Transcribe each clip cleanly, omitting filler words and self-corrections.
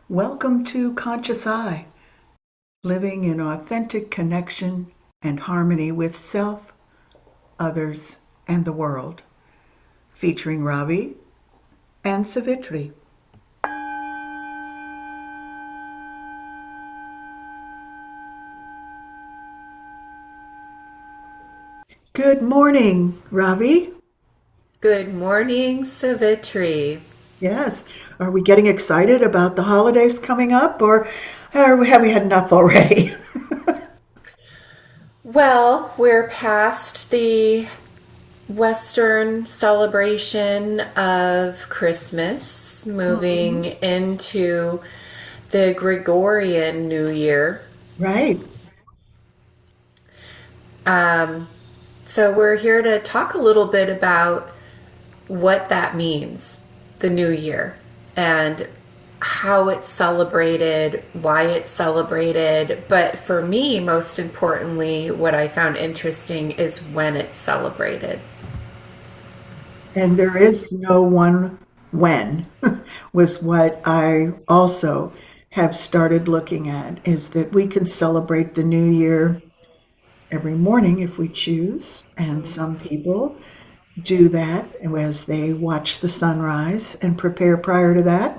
Welcome to Conscious Eye, living in authentic connection and harmony with self, others, and the world. Featuring Ravi and Savitri. Good morning, Ravi. Good morning, Savitri. Yes. Are we getting excited about the holidays coming up, or have we had enough already? Well, we're past the Western celebration of Christmas, moving Mhm. into the Gregorian New Year. Right. So, we're here to talk a little bit about what that means, the New Year, and how it's celebrated, why it's celebrated. But for me, most importantly, what I found interesting is when it's celebrated. And there is no one when, was what I also have started looking at, is that we can celebrate the new year every morning if we choose. And some people do that as they watch the sunrise and prepare prior to that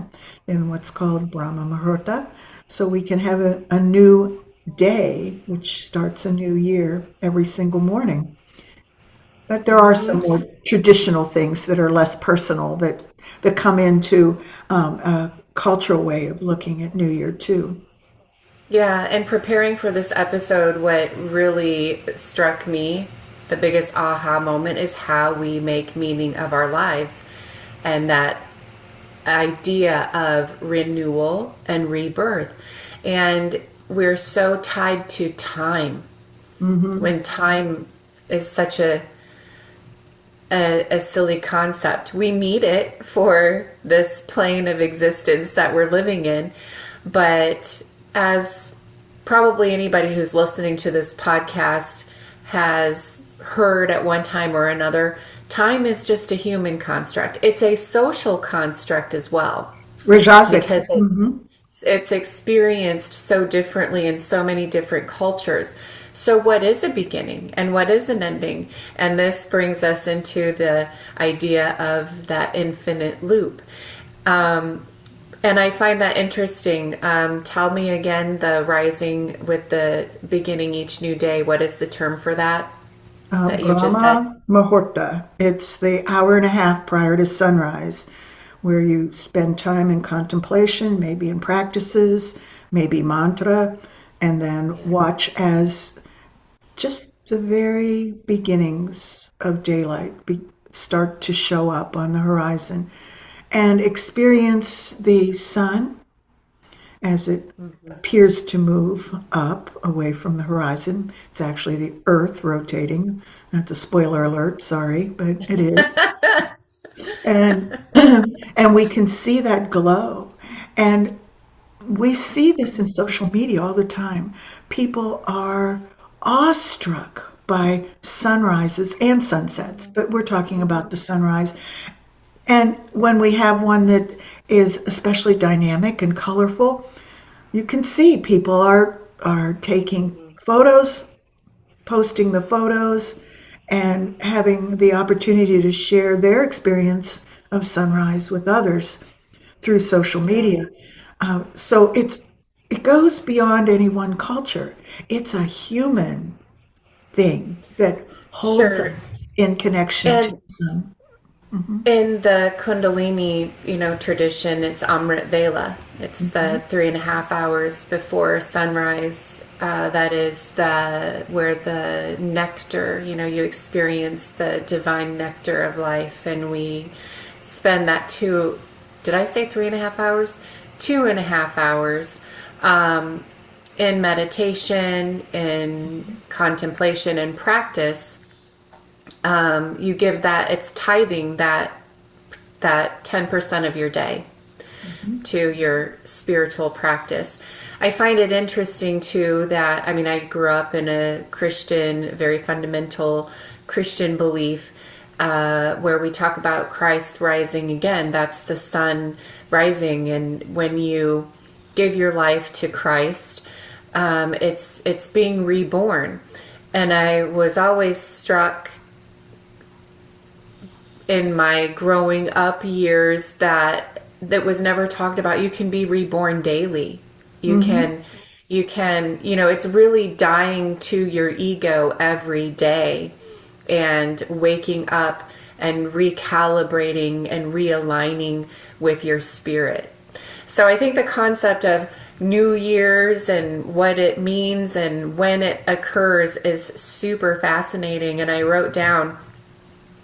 in what's called Brahma Muhurta. So we can have a new day, which starts a new year every single morning. But there are some more traditional things that are less personal that come into a cultural way of looking at New Year too. Yeah, and preparing for this episode, what really struck me, the biggest aha moment, is how we make meaning of our lives. And that idea of renewal and rebirth. And we're so tied to time Hmm. when time is such a silly concept. We need it for this plane of existence that we're living in. But as probably anybody who's listening to this podcast has heard at one time or another, time is just a human construct. It's a social construct as well Rajazik. because Hmm. it's experienced so differently in so many different cultures. So, what is a beginning and what is an ending? And this brings us into the idea of that infinite loop. Um, and I find that interesting. Tell me again the rising with the beginning each new day. What is the term for that you just said? Brahma Muhurta. It's the hour and a half prior to sunrise, where you spend time in contemplation, maybe in practices, maybe mantra, and then watch as just the very beginnings of daylight start to show up on the horizon and experience the sun as it appears to move up away from the horizon. It's actually the Earth rotating. Not the spoiler alert, sorry, but it is. And and we can see that glow. And we see this in social media all the time. People are awestruck by sunrises and sunsets, but we're talking about the sunrise. And when we have one that is especially dynamic and colorful, you can see people are taking photos, posting the photos, and having the opportunity to share their experience of sunrise with others through social Yeah. media. So it goes beyond any one culture. It's a human thing that holds Sure. us in connection to And the sun. Hmm. in the Kundalini, tradition, it's Amrit Vela. It's Hmm. the 3.5 hours before sunrise. That is the where the nectar, you experience the divine nectar of life, and we spend that two. Did I say 3.5 hours? 2.5 hours in meditation, in contemplation, and practice. You give that, it's tithing that 10% of your day Hmm. to your spiritual practice. I find it interesting too that, I mean, I grew up in a Christian, very fundamental Christian belief, where we talk about Christ rising again. That's the sun rising. And when you give your life to Christ. It's being reborn. And I was always struck in my growing up years that was never talked about. You can be reborn daily. You can it's really dying to your ego every day and waking up and recalibrating and realigning with your spirit. So I think the concept of New Year's and what it means and when it occurs is super fascinating. And I wrote down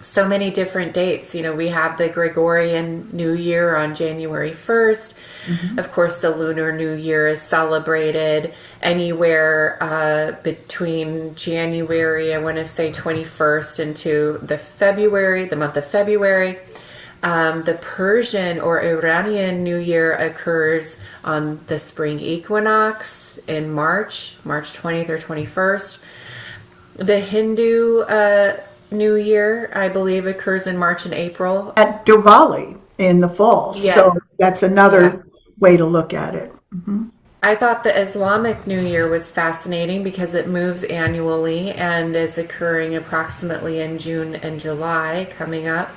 so many different dates. We have the Gregorian New Year on January 1st. Of course, the Lunar New Year is celebrated anywhere between January, I want to say 21st, into the month of February. The Persian or Iranian New Year occurs on the spring equinox in March 20th or 21st. The Hindu New Year, I believe, occurs in March and April. At Diwali in the fall. Yes. So that's another way to look at it. I thought the Islamic New Year was fascinating because it moves annually and is occurring approximately in June and July coming up.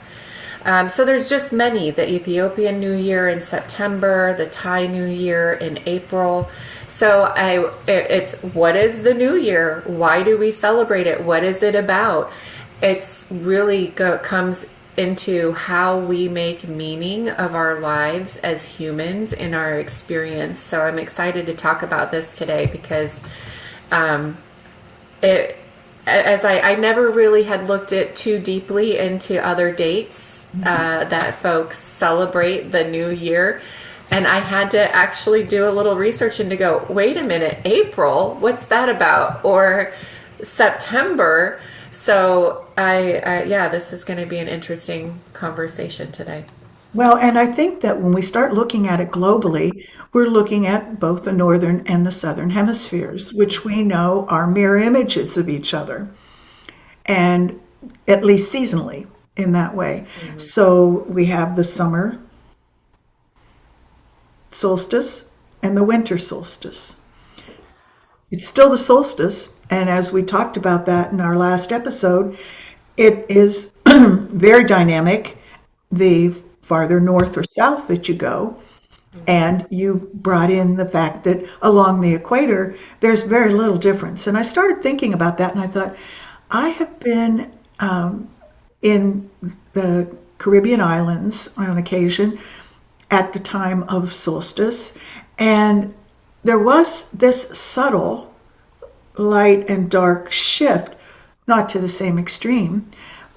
So there's just many. The Ethiopian New Year in September, the Thai New Year in April. So it's what is the New Year? Why do we celebrate it? What is it about? It's really comes into how we make meaning of our lives as humans in our experience. So I'm excited to talk about this today because I never really had looked at too deeply into other dates that folks celebrate the new year. And I had to actually do a little research and to go, wait a minute, April, what's that about? Or September. So this is going to be an interesting conversation today. Well, and I think that when we start looking at it globally, we're looking at both the northern and the southern hemispheres, which we know are mirror images of each other, and at least seasonally in that way. So we have the summer solstice and the winter solstice. It's still the solstice, and as we talked about that in our last episode, it is very dynamic the farther north or south that you go. And you brought in the fact that along the equator, there's very little difference. And I started thinking about that, and I thought, I have been in the Caribbean islands on occasion at the time of solstice, and there was this subtle light and dark shift, not to the same extreme,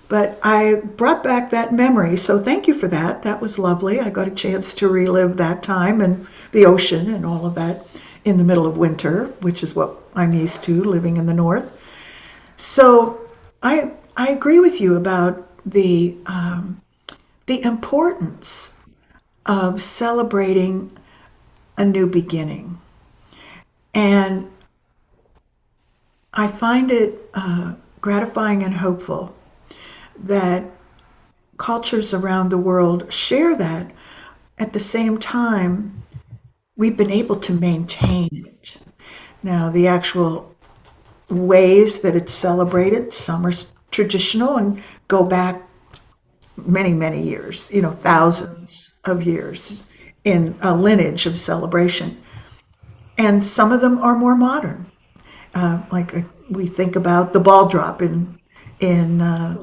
but I brought back that memory. So thank you for that. That was lovely. I got a chance to relive that time and the ocean and all of that in the middle of winter, which is what I'm used to living in the north. So I agree with you about the importance of celebrating a new beginning. And I find it gratifying and hopeful that cultures around the world share that. At the same time, we've been able to maintain it. Now, the actual ways that it's celebrated, some are traditional and go back many, many years, thousands of years in a lineage of celebration. And some of them are more modern. Like we think about the ball drop in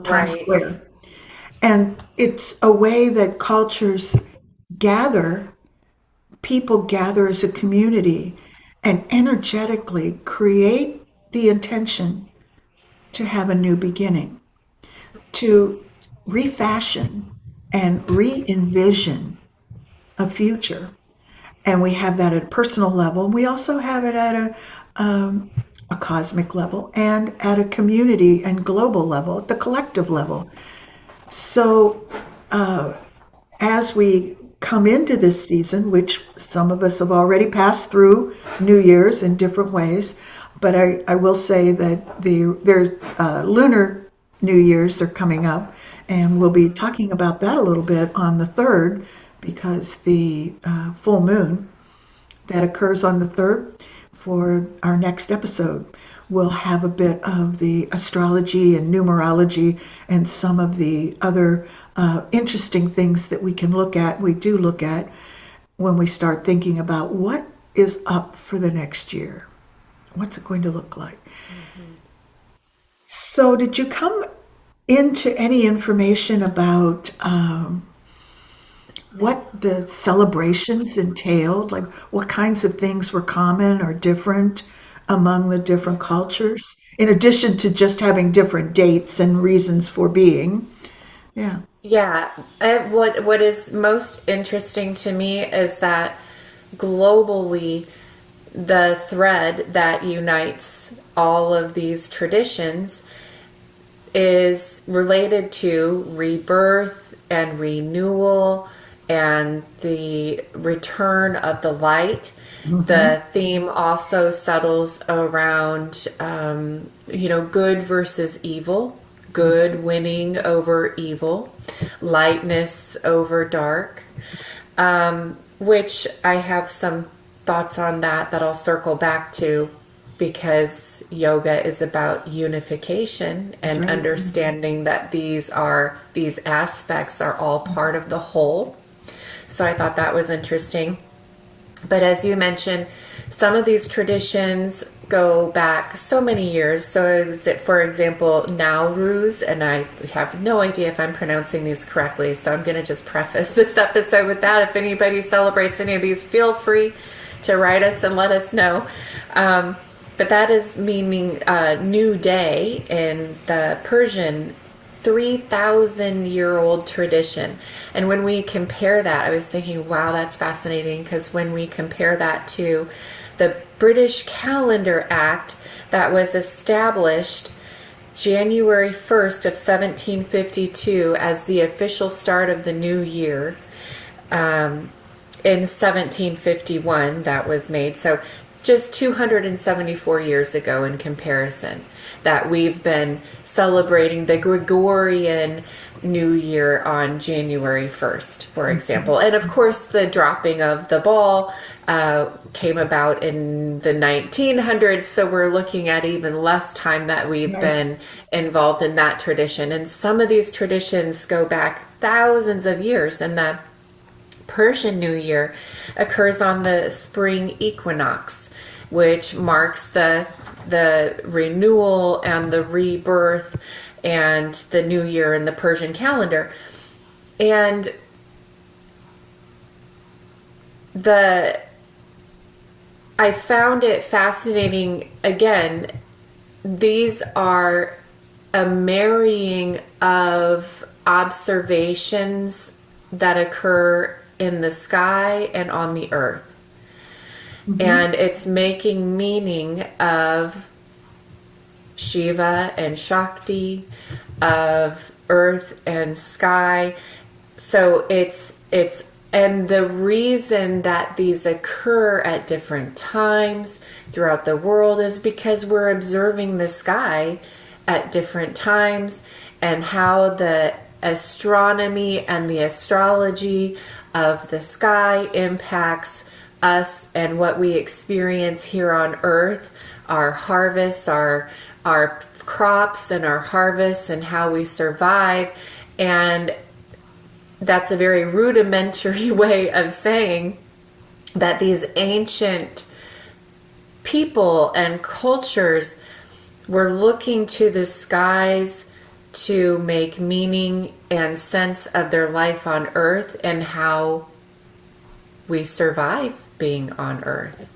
Times Square. And it's a way that people gather as a community and energetically create the intention to have a new beginning, to refashion and re-envision a future. And we have that at a personal level. We also have it at a cosmic level and at a community and global level, at the collective level. So as we come into this season, which some of us have already passed through New Year's in different ways, but I will say that there's lunar New Year's are coming up, and we'll be talking about that a little bit on the 3rd, because the full moon that occurs on the 3rd. For our next episode, we'll have a bit of the astrology and numerology and some of the other interesting things that we do look at when we start thinking about what is up for the next year. What's it going to look like? So, did you come into any information about what the celebrations entailed? Like, what kinds of things were common or different among the different cultures, in addition to just having different dates and reasons for being? Yeah. Yeah, what is most interesting to me is that globally, the thread that unites all of these traditions is related to rebirth and renewal and the return of the light. Hmm. The theme also settles around, good versus evil, good winning over evil, lightness over dark, which I have some thoughts on that I'll circle back to, because yoga is about unification That's and right. understanding that these aspects are all part of the whole. So I thought that was interesting. But as you mentioned, some of these traditions go back so many years. So is it, for example, Nowruz, and I have no idea if I'm pronouncing these correctly, so I'm going to just preface this episode with that. If anybody celebrates any of these, feel free to write us and let us know. But that is meaning new day in the Persian 3,000-year-old tradition. And when we compare that, I was thinking, wow, that's fascinating, because when we compare that to the British Calendar Act that was established January 1st of 1752 as the official start of the new year, in 1751 that was made. So just 274 years ago in comparison, that we've been celebrating the Gregorian New Year on January 1st, for example. And of course, the dropping of the ball came about in the 1900s, so we're looking at even less time that we've Right. been involved in that tradition. And some of these traditions go back thousands of years, and the Persian New Year occurs on the spring equinox, which marks the renewal and the rebirth and the new year in the Persian calendar. And I found it fascinating. Again, these are a marrying of observations that occur in the sky and on the earth. And it's making meaning of Shiva and Shakti, of earth and sky. So and the reason that these occur at different times throughout the world is because we're observing the sky at different times, and how the astronomy and the astrology of the sky impacts us and what we experience here on earth, our harvests, our crops and our harvests, and how we survive. And that's a very rudimentary way of saying that these ancient people and cultures were looking to the skies to make meaning and sense of their life on earth and how we survive being on earth.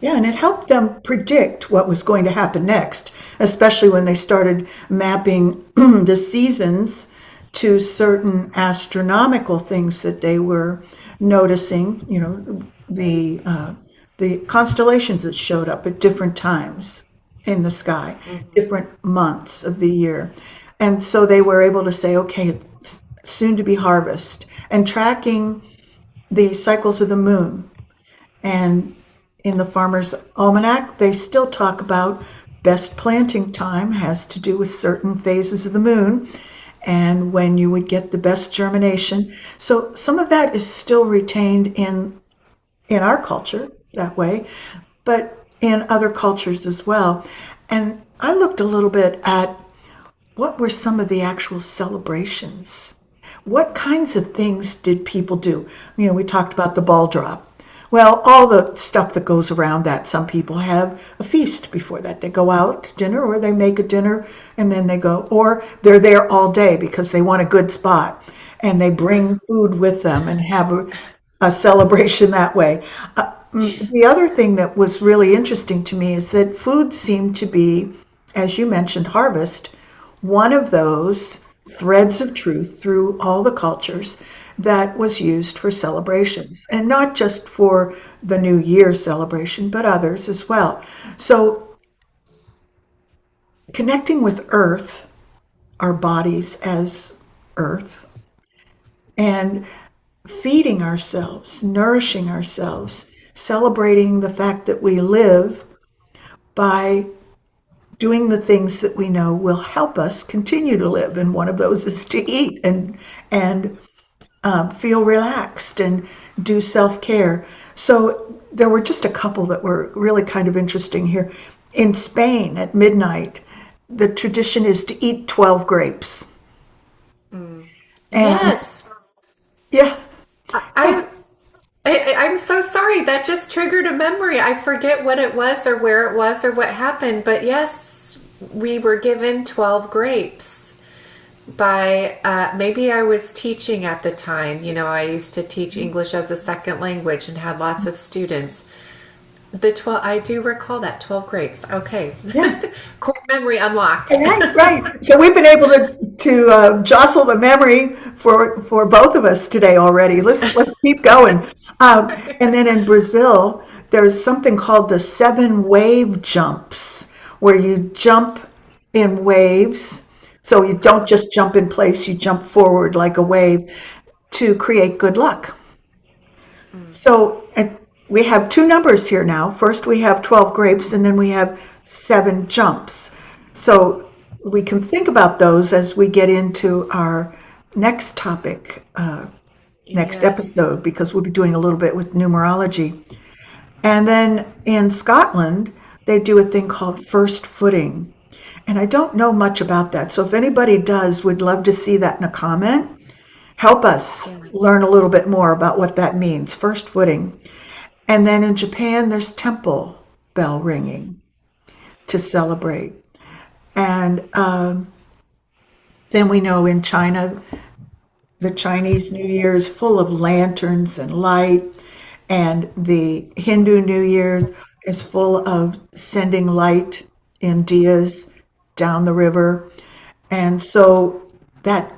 Yeah, and it helped them predict what was going to happen next, especially when they started mapping the seasons to certain astronomical things that they were noticing. The constellations that showed up at different times in the sky, different months of the year. And so they were able to say, okay, it's soon to be harvest, and tracking the cycles of the moon. And in the Farmer's Almanac, they still talk about best planting time has to do with certain phases of the moon and when you would get the best germination. So some of that is still retained in in our culture that way, but in other cultures as well. And I looked a little bit at what were some of the actual celebrations. What kinds of things did people do? You know, we talked about the ball drop. Well, all the stuff that goes around that. Some people have a feast before that. They go out to dinner, or they make a dinner and then they go, or they're there all day because they want a good spot and they bring food with them and have a celebration that way. The other thing that was really interesting to me is that food seemed to be, as you mentioned, harvest, one of those threads of truth through all the cultures that was used for celebrations, and not just for the New Year celebration, but others as well. So, connecting with Earth, our bodies as Earth, and feeding ourselves, nourishing ourselves, celebrating the fact that we live by doing the things that we know will help us continue to live. And one of those is to eat and feel relaxed and do self-care. So there were just a couple that were really kind of interesting here. In Spain at midnight, the tradition is to eat 12 grapes. And Yes. yeah, I, I'm so sorry. That just triggered a memory. I forget what it was or where it was or what happened. But yes, we were given 12 grapes by, maybe I was teaching at the time. You know, I used to teach English as a second language and had lots of students. The 12, I do recall that 12 grapes. Okay. yeah. Core memory unlocked. Right, right. So we've been able to jostle the memory for both of us today already. Let's keep going. And then in Brazil, there's something called the 7 wave jumps, where you jump in waves. So you don't just jump in place; you jump forward like a wave to create good luck. So we have two numbers here now. First, we have 12 grapes, and then we have 7 jumps. So we can think about those as we get into our next topic, next Yes. episode, because we'll be doing a little bit with numerology. And then in Scotland, they do a thing called first footing. And I don't know much about that. So if anybody does, would love to see that in a comment. Help us Yeah. learn a little bit more about what that means, first footing. And then in Japan, there's temple bell ringing to celebrate. And then we know in China, the Chinese New Year is full of lanterns and light, and the Hindu New Year's is full of sending light in diyas down the river. And so that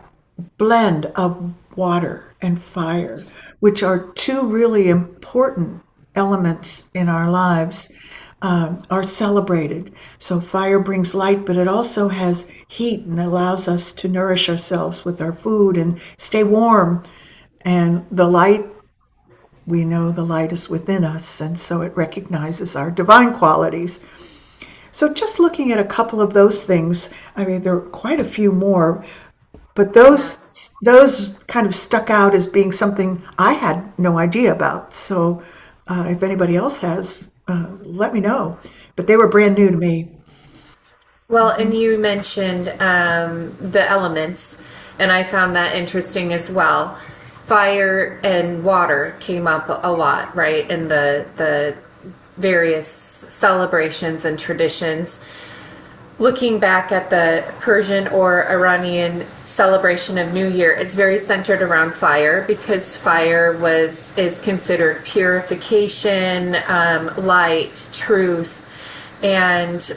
blend of water and fire, which are two really important elements in our lives, are celebrated. So fire brings light, but it also has heat and allows us to nourish ourselves with our food and stay warm. And the light, we know the light is within us, and so it recognizes our divine qualities. So just looking at a couple of those things, I mean, there are quite a few more, but Yeah. those kind of stuck out as being something I had no idea about. So if anybody else has, let me know. But they were brand new to me. Well, and you mentioned the elements, and I found that interesting as well. Fire and water came up a lot, right, in the various celebrations and traditions. Looking back at the Persian or Iranian celebration of New Year, it's very centered around fire because fire was is considered purification, light, truth, and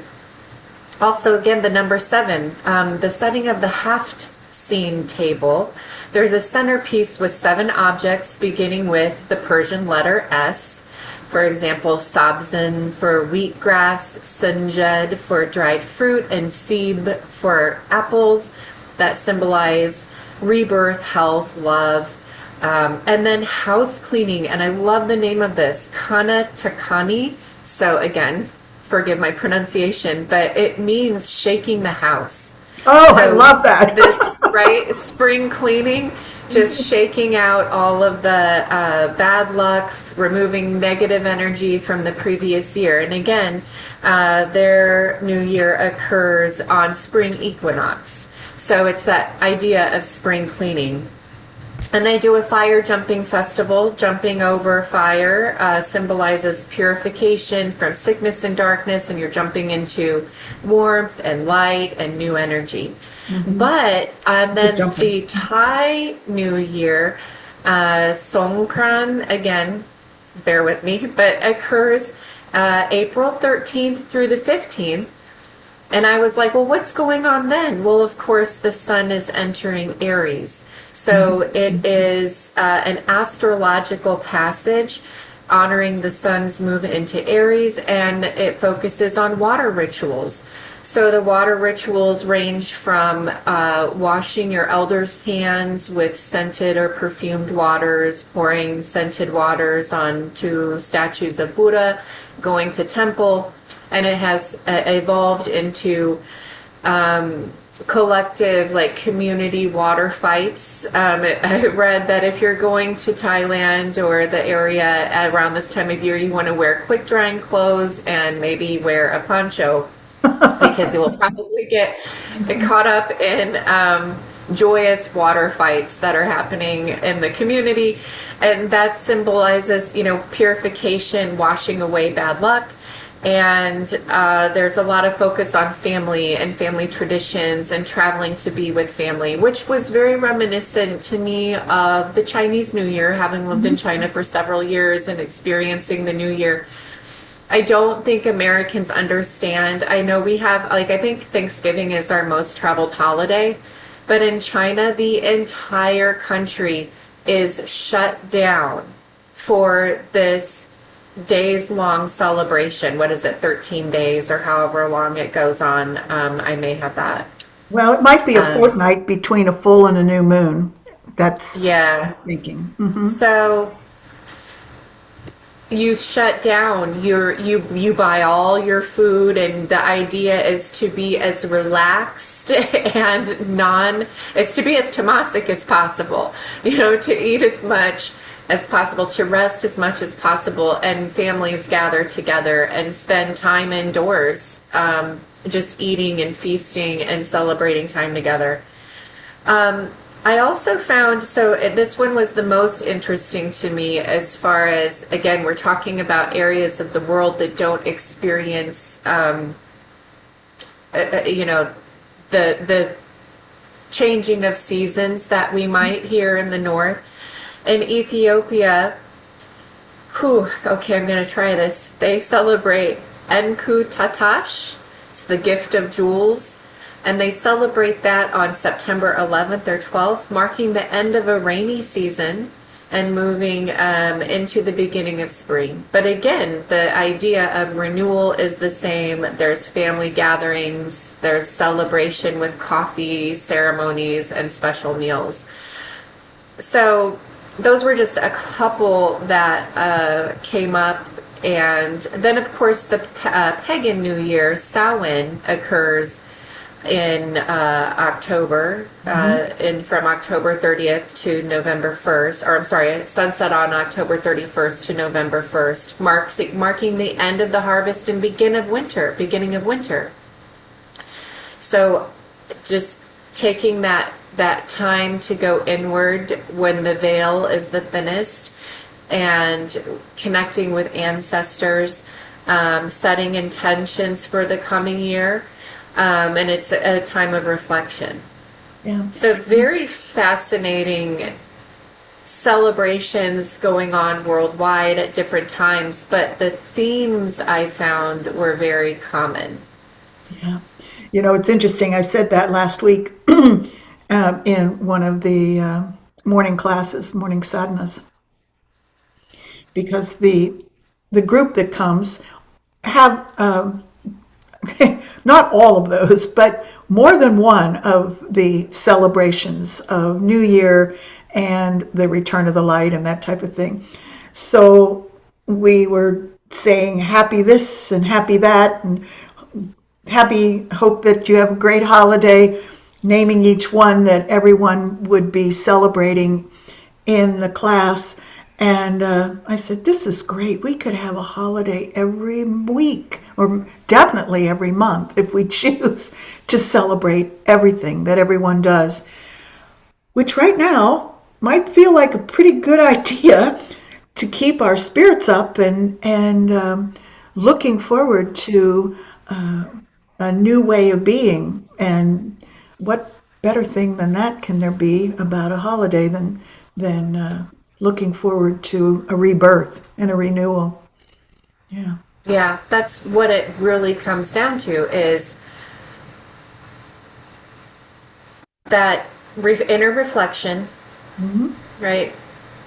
also, again, the number 7, the setting of the haft scene table. There's a centerpiece with 7 objects beginning with the Persian letter S. For example, sabzin for wheatgrass, sanjed for dried fruit, and sib for apples that symbolize rebirth, health, love. And then house cleaning, and I love the name of this, kana takani. So again, forgive my pronunciation, but it means shaking the house. Oh, I So love that. this, right, spring cleaning. just shaking out all of the bad luck, removing negative energy from the previous year. And again, their new year occurs on spring equinox. So it's that idea of spring cleaning. And they do a fire jumping festival. Jumping over fire symbolizes purification from sickness and darkness, and you're jumping into warmth and light and new energy. But then the Thai New Year, Songkran, again, bear with me, but occurs April 13th through the 15th. And I was like, well, what's going on then? Well, of course, the sun is entering Aries. So it is an astrological passage honoring the sun's move into Aries, and it focuses on water rituals. So the water rituals range from washing your elders' hands with scented or perfumed waters, pouring scented waters onto statues of Buddha, going to temple, and it has evolved into collective, like, community water fights. I read that if you're going to Thailand or the area around this time of year, you want to wear quick drying clothes and maybe wear a poncho because you will probably get caught up in joyous water fights that are happening in the community. And that symbolizes, purification, washing away bad luck. And there's a lot of focus on family and family traditions and traveling to be with family, which was very reminiscent to me of the Chinese New Year, having lived in China for several years and experiencing the New Year. I don't think Americans understand. I know we have, I think Thanksgiving is our most traveled holiday, but in China, the entire country is shut down for this days-long celebration. What is it, 13 days or however long it goes on? I may have that. Well, it might be a fortnight between a full and a new moon. That's what I'm thinking. So you shut down. You buy all your food, and the idea is to be as relaxed and it's to be as tamasic as possible. To eat as much as possible, to rest as much as possible, and families gather together and spend time indoors, just eating and feasting and celebrating time together. I also found, so this one was the most interesting to me as far as, again, we're talking about areas of the world that don't experience, the changing of seasons that we might here in the north. In Ethiopia, okay, I'm going to try this. They celebrate Enku Tatash. It's the gift of jewels. And they celebrate that on September 11th or 12th, marking the end of a rainy season and moving into the beginning of spring. But again, the idea of renewal is the same. There's family gatherings, there's celebration with coffee, ceremonies, and special meals. So those were just a couple that came up. And then, of course, the pagan New Year, Samhain, occurs in October, from October 30th to November 1st, or I'm sorry, sunset on October 31st to November 1st, marking the end of the harvest and beginning of winter. So just taking that time to go inward when the veil is the thinnest, and connecting with ancestors, setting intentions for the coming year. And it's a time of reflection. Yeah. So very fascinating celebrations going on worldwide at different times, but the themes I found were very common. Yeah. It's interesting. I said that last week in one of the morning classes, morning sadhanas, because the group that comes have not all of those, but more than one of the celebrations of New Year and the return of the light and that type of thing. So we were saying happy this and happy that and happy, hope that you have a great holiday. naming each one that everyone would be celebrating in the class. And I said, this is great. We could have a holiday every week, or definitely every month if we choose to celebrate everything that everyone does, which right now might feel like a pretty good idea to keep our spirits up and looking forward to a new way of being. And what better thing than that can there be about a holiday than looking forward to a rebirth and a renewal? Yeah. Yeah, that's what it really comes down to, is that inner reflection, right?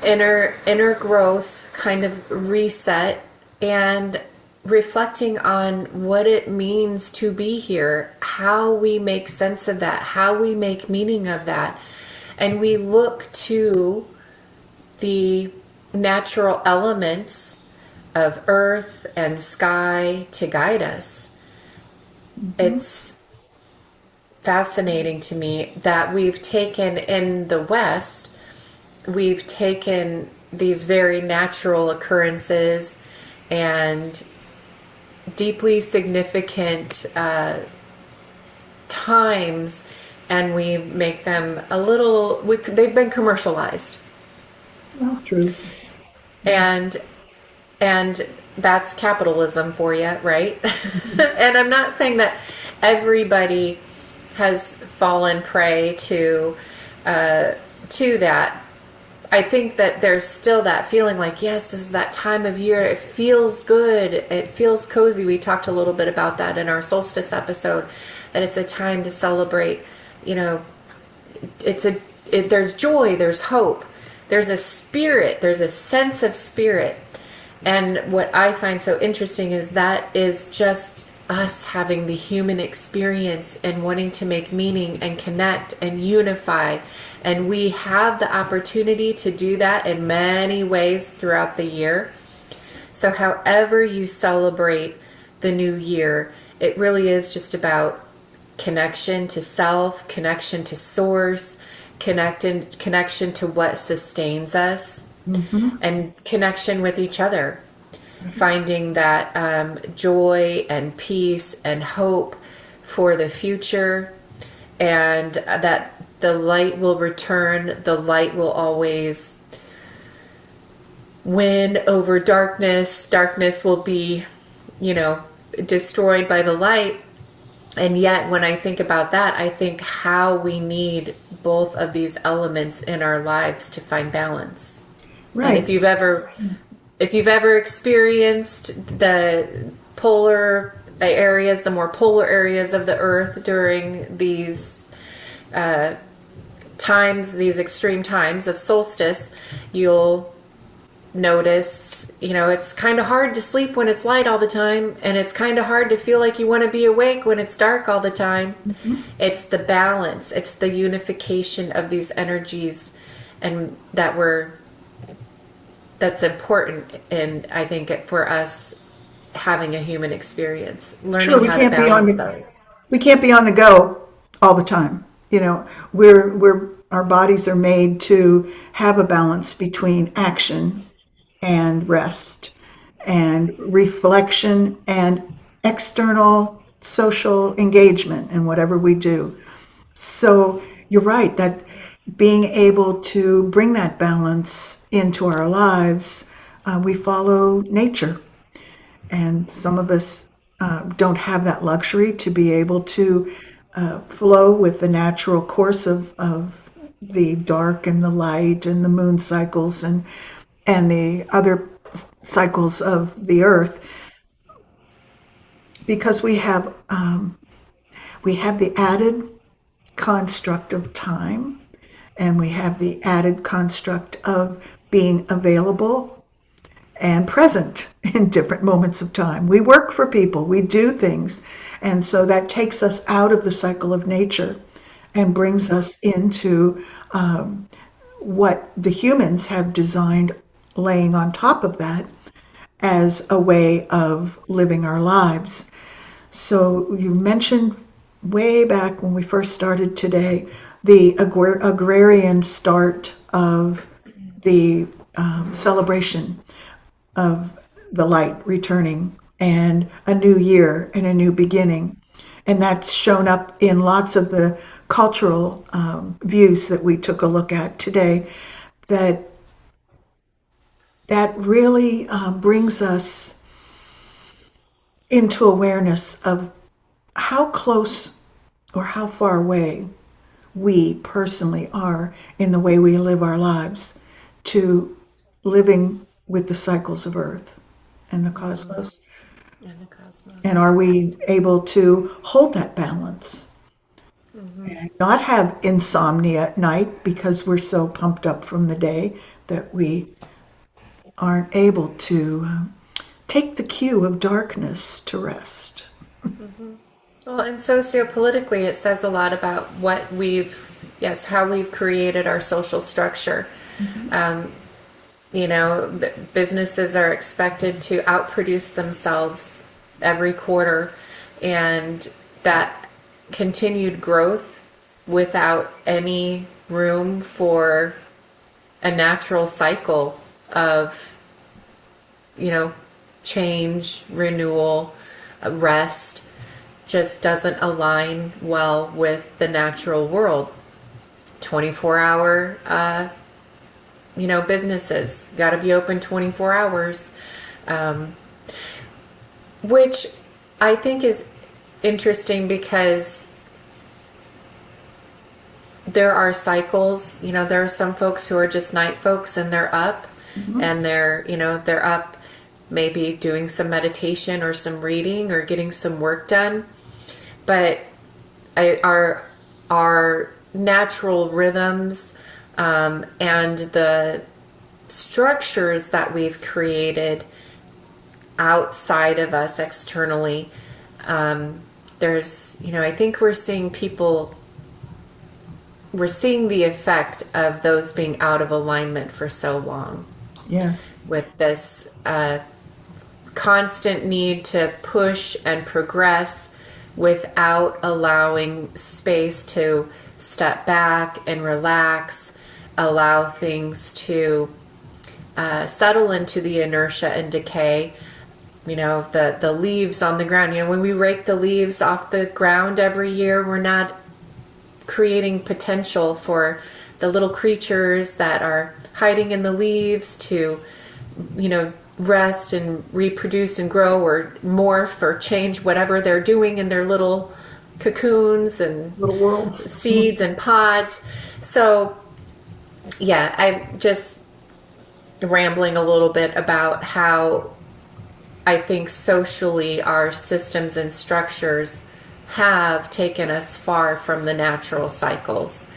Inner growth, kind of reset, and reflecting on what it means to be here, how we make sense of that, how we make meaning of that. And we look to the natural elements of earth and sky to guide us. It's fascinating to me that we've taken, in the West, we've taken these very natural occurrences and deeply significant times, and we make them a little, they've been commercialized. Oh, true. and and that's capitalism for you, right? And I'm not saying that everybody has fallen prey to that. I think that there's still that feeling like, yes, this is that time of year. It feels good. It feels cozy. We talked a little bit about that in our solstice episode, that it's a time to celebrate. You know, there's joy, there's hope, there's a spirit, there's a sense of spirit. And what I find so interesting is that is just us having the human experience and wanting to make meaning and connect and unify. And we have the opportunity to do that in many ways throughout the year. So however you celebrate the new year, it really is just about connection to self, connection to source, connection to what sustains us, and connection with each other. Finding that joy and peace and hope for the future, and that the light will return. The light will always win over darkness. Darkness will be, destroyed by the light. And yet, when I think about that, I think how we need both of these elements in our lives to find balance. Right. And if you've ever experienced the more polar areas of the earth during these these extreme times of solstice, you'll notice, it's kind of hard to sleep when it's light all the time, and it's kind of hard to feel like you want to be awake when it's dark all the time. It's the balance, it's the unification of these energies, and that's important. And I think for us having a human experience, learning how to balance those. We can't be on the go all the time. Our bodies are made to have a balance between action and rest and reflection and external social engagement in whatever we do. So you're right that being able to bring that balance into our lives, we follow nature. And some of us don't have that luxury to be able to flow with the natural course of the dark and the light and the moon cycles and the other cycles of the earth, because we have the added construct of time, and we have the added construct of being available and present in different moments of time. We work for people, we do things, and so that takes us out of the cycle of nature and brings us into what the humans have designed, laying on top of that as a way of living our lives. So you mentioned way back when we first started today, the agrarian start of the celebration of the light returning and a new year and a new beginning. And that's shown up in lots of the cultural views that we took a look at today. That really brings us into awareness of how close or how far away we personally are in the way we live our lives to living with the cycles of Earth and the cosmos. And the cosmos. And are we able to hold that balance and not have insomnia at night because we're so pumped up from the day that we aren't able to take the cue of darkness to rest? Well, and socio-politically, it says a lot about how we've created our social structure. Businesses are expected to outproduce themselves every quarter, and that continued growth without any room for a natural cycle of, change, renewal, rest, just doesn't align well with the natural world. 24-hour, businesses got to be open 24 hours, which I think is interesting because there are cycles. There are some folks who are just night folks and they're up and they're up maybe doing some meditation or some reading or getting some work done. But our natural rhythms and the structures that we've created outside of us externally, I think we're seeing the effect of those being out of alignment for so long. Yes. With this constant need to push and progress without allowing space to step back and relax, allow things to settle into the inertia and decay. The leaves on the ground. When we rake the leaves off the ground every year, we're not creating potential for the little creatures that are hiding in the leaves to, rest and reproduce and grow or morph or change whatever they're doing in their little cocoons and Little worlds. seeds and pods. So, yeah, I'm just rambling a little bit about how I think socially our systems and structures have taken us far from the natural cycles.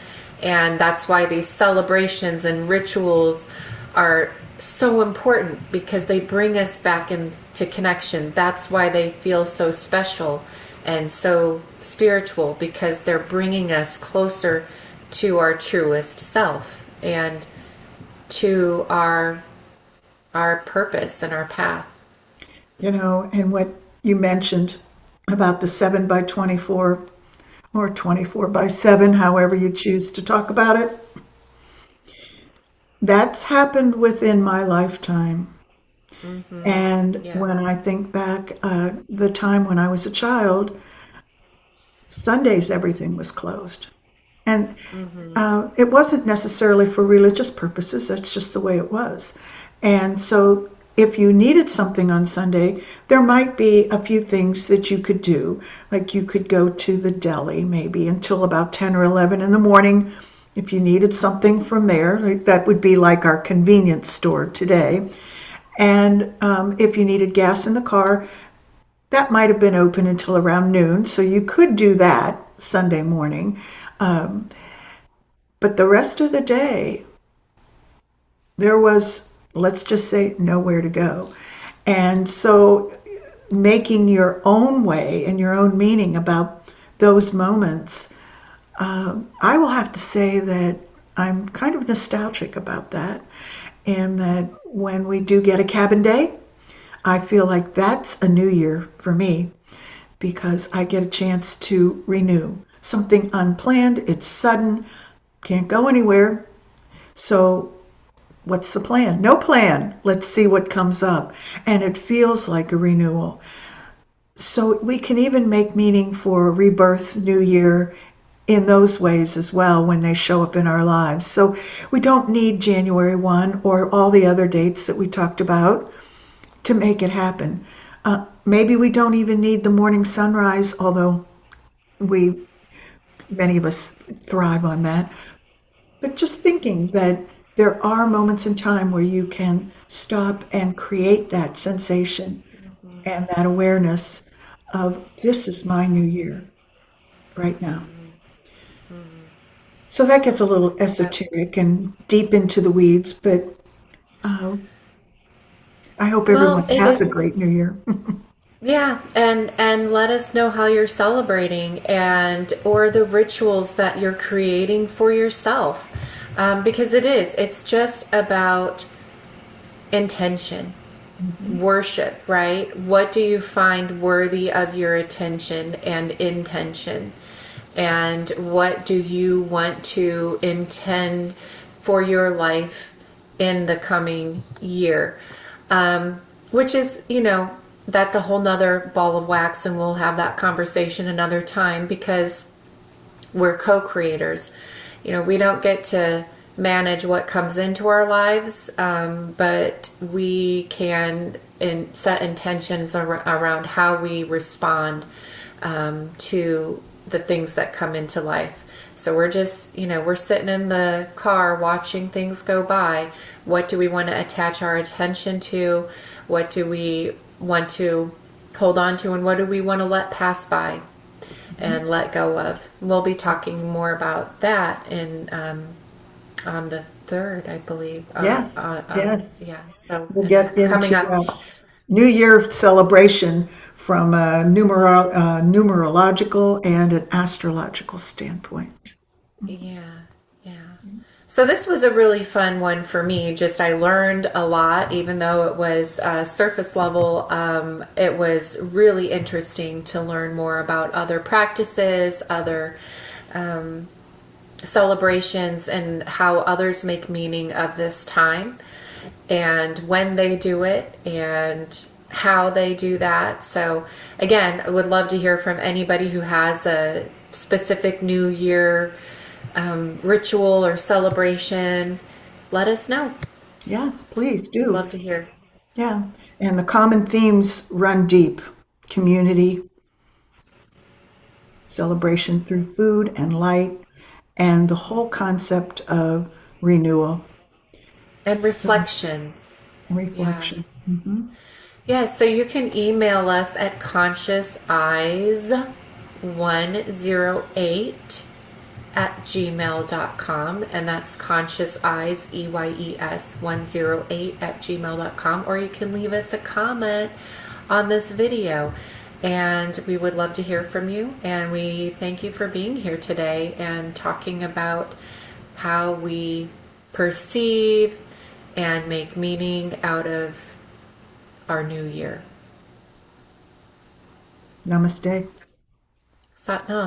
And that's why these celebrations and rituals are so important, because they bring us back into connection. That's why they feel so special and so spiritual, because they're bringing us closer to our truest self and to our purpose and our path. And what you mentioned about the 7 by 24 or 24 by 7, however you choose to talk about it, that's happened within my lifetime. And when I think back, the time when I was a child, Sundays everything was closed. And it wasn't necessarily for religious purposes, that's just the way it was. And so if you needed something on Sunday, there might be a few things that you could do. Like you could go to the deli maybe until about 10 or 11 in the morning. If you needed something from there, that would be like our convenience store today. And if you needed gas in the car, that might have been open until around noon. So you could do that Sunday morning. But the rest of the day, there was, let's just say, nowhere to go. And so making your own way and your own meaning about those moments, I will have to say that I'm kind of nostalgic about that. And that when we do get a cabin day, I feel like that's a new year for me. because I get a chance to renew. Something unplanned, it's sudden, can't go anywhere. So, what's the plan? No plan. Let's see what comes up. And it feels like a renewal. So, we can even make meaning for rebirth, new year, in those ways as well when they show up in our lives. So, we don't need January 1 or all the other dates that we talked about to make it happen. Maybe we don't even need the morning sunrise, although we many of us thrive on that. But just thinking that there are moments in time where you can stop and create that sensation and that awareness of this is my new year right now. So that gets a little Yep. esoteric and deep into the weeds, but uh, I hope everyone Well, it has a is. great new year. Yeah, and let us know how you're celebrating and or the rituals that you're creating for yourself, because it's just about intention, Mhm. worship, right? What do you find worthy of your attention and intention? And what do you want to intend for your life in the coming year? Which is, that's a whole nother ball of wax, and we'll have that conversation another time because we're co-creators. We don't get to manage what comes into our lives, but we can set intentions around how we respond to the things that come into life. So we're just, we're sitting in the car watching things go by. What do we want to attach our attention to? What do we want to hold on to? And what do we want to let pass by and let go of? We'll be talking more about that in on the third, I believe. Yes, yes. Yeah, so We'll get coming into up. New Year celebration from a numerological and an astrological standpoint. Yeah, yeah. So this was a really fun one for me. Just I learned a lot, even though it was surface level. It was really interesting to learn more about other practices, other celebrations, and how others make meaning of this time, and when they do it, and how they do that. So, again, I would love to hear from anybody who has a specific New Year ritual or celebration. Let us know. Yes, please We'd do. love to hear. Yeah. And the common themes run deep: community, celebration through food and light, and the whole concept of renewal. And So, reflection. Yeah. reflection. Yeah, so you can email us at consciouseyes108 at gmail.com, and that's conscious eyes EYES 108 at gmail.com, or you can leave us a comment on this video, and we would love to hear from you. And we thank you for being here today and talking about how we perceive and make meaning out of our new year. Namaste. Satnam.